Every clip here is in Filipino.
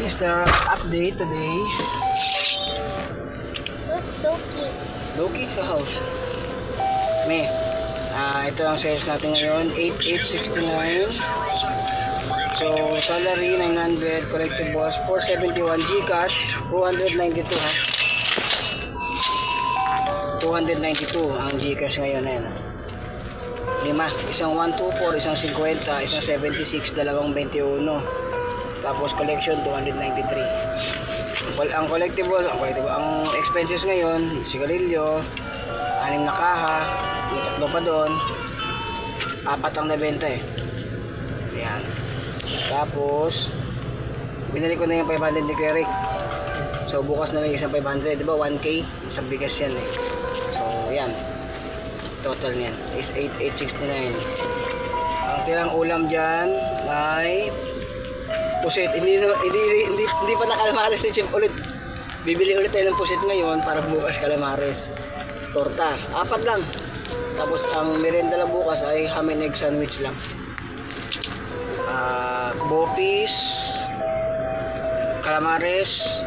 This is the update today. Who's Loki? Loki sa house. Ito ang sales natin ngayon, 8869. So, salary 900, collectibles 471, GCash 292 ha. 292 ang GCash ngayon na yan. 5, isang 124, isang 50, isang 76, dalawang 21. Tapos collection 293. Ang collectible, ang expenses ngayon, sigarilyo, 6 na kaha, may 3 pa doon, 4 ang nabenta eh. Ayan. Tapos binili ko na yung 500 ni Kuya Rick. So bukas na lang yung isang 500, di ba 1K? Isang bigas yan eh. So yan, total niyan is 8869. Ang tirang ulam dyan ay pusit. Hindi pa na calamares ni Chef ulit. Bibili ulit tayo ng pusit ngayon para bukas calamares. Torta, 4 lang. Tapos ang merienda lang bukas ay ham and egg sandwich lang. Bopis, calamares,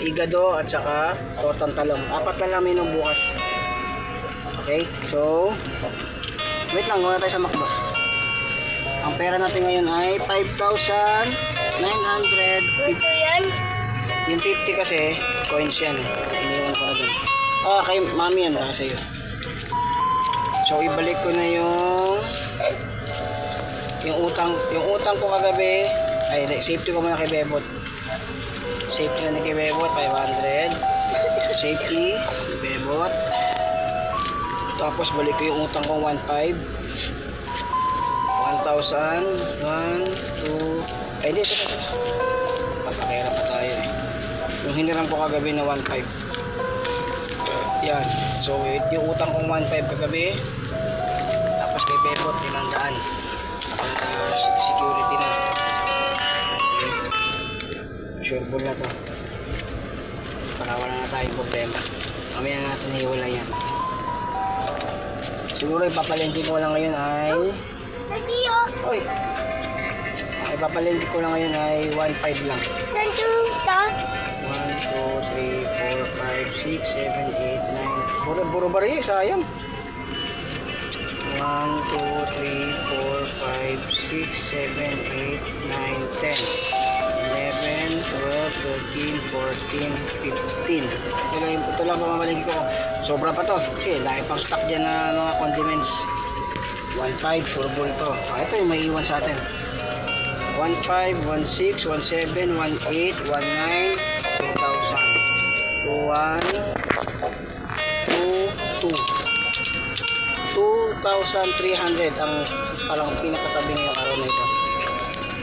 igado at saka tortang talong. 4 na lang menu bukas. Okay, so wait lang, muna tayo sa McDo. Ang pera natin ngayon ay 5,900. Ito yan? Yung 50 kasi coins yan eh. Iniwan ko na dun. Kay mami yan, saka sa'yo. So ibalik ko na yung utang ko kagabi. Ay, safety ko muna kay Bebot. Safety na kay Bebot 500. Safety Bebot. Tapos balik ko yung utang ko 1,500. 1,000, 1, 2, ay hindi, ito. Papakera hiniram ko kagabi na 1.5. Yan. So, yung utang kong 1.5 kagabi. Tapos kay Bebot, 500. Security na. Sure full na to. Para wala na tayong problema. Mamaya natin hiwala yan. Siguro ipapalengke ko lang ngayon ay... Oy! Ipapalengke ko lang ngayon ay 1.5 lang. 1, 2, 3, 4, 5, 6, 7, 8, 9. Puro bariya, sayang. 1, 2, 3, 4, 5, 6, 7, 8, 9, 10, 11, 12, 13, 14, 15, 15. Ito lang pamamalingki ko. Sobra pa to. Kasi dahil pang stock dyan na mga condiments. 1.5, sure ball to. Ito yung may iwan sa atin. 1.5, 1.6, 1.7, 1.8, 1.9, 2,000. 2,1, 2, 2,300 ang parang pinakatabi ngayong araw na ito.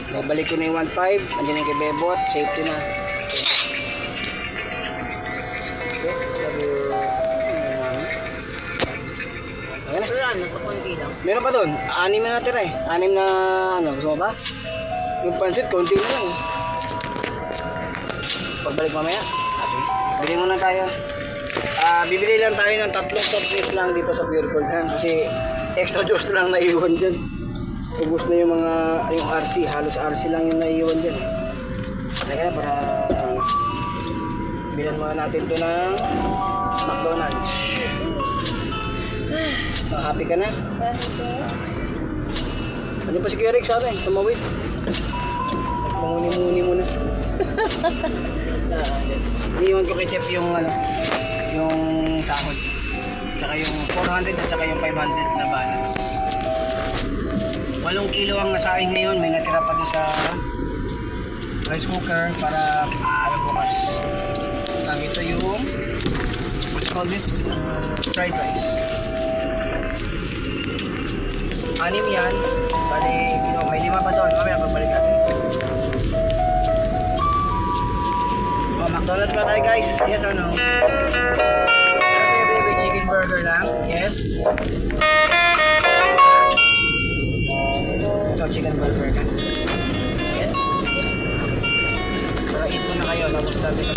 Babalik ko na yung 1.5. Andiyan yung kay Bebot. Safety na. Okay. Meron pa doon. 6 na natira eh. 6 na ano. Gusto mo ba? Yung pansit, konti na lang. Pagbalik mamaya. Sige. Bilhin muna tayo. Bibili lang tayo ng 3 soft drinks lang dito sa Pure Gold ha? Kasi extra juice lang naiwan dyan. Ubus na yung mga yung RC, halos RC lang yung naiwan dyan. Kaya para bilan muna natin ito ng McDonald's. Happy ka na? Hindi pa si Kuya Rick sa atin, tumawid. Nagmamuni-muni muna. Iniwan ko kay Chef yung ano, yung sahod. Tsaka yung 400 at tsaka yung 500 na balance. 8 kilo ang nasaing ngayon. May natira pa doon sa rice cooker para bukas. Ito yung what you call this? Fried rice. 6 yan. Bali, may 5 pa doon. Mamaya pagbalik natin. McDonald's pa tayo guys. Yes or no? Kasi baby chicken burger lang. Yes. Ito chicken burger ka. Yes. Para eat mo na kayo. Tapos natin sa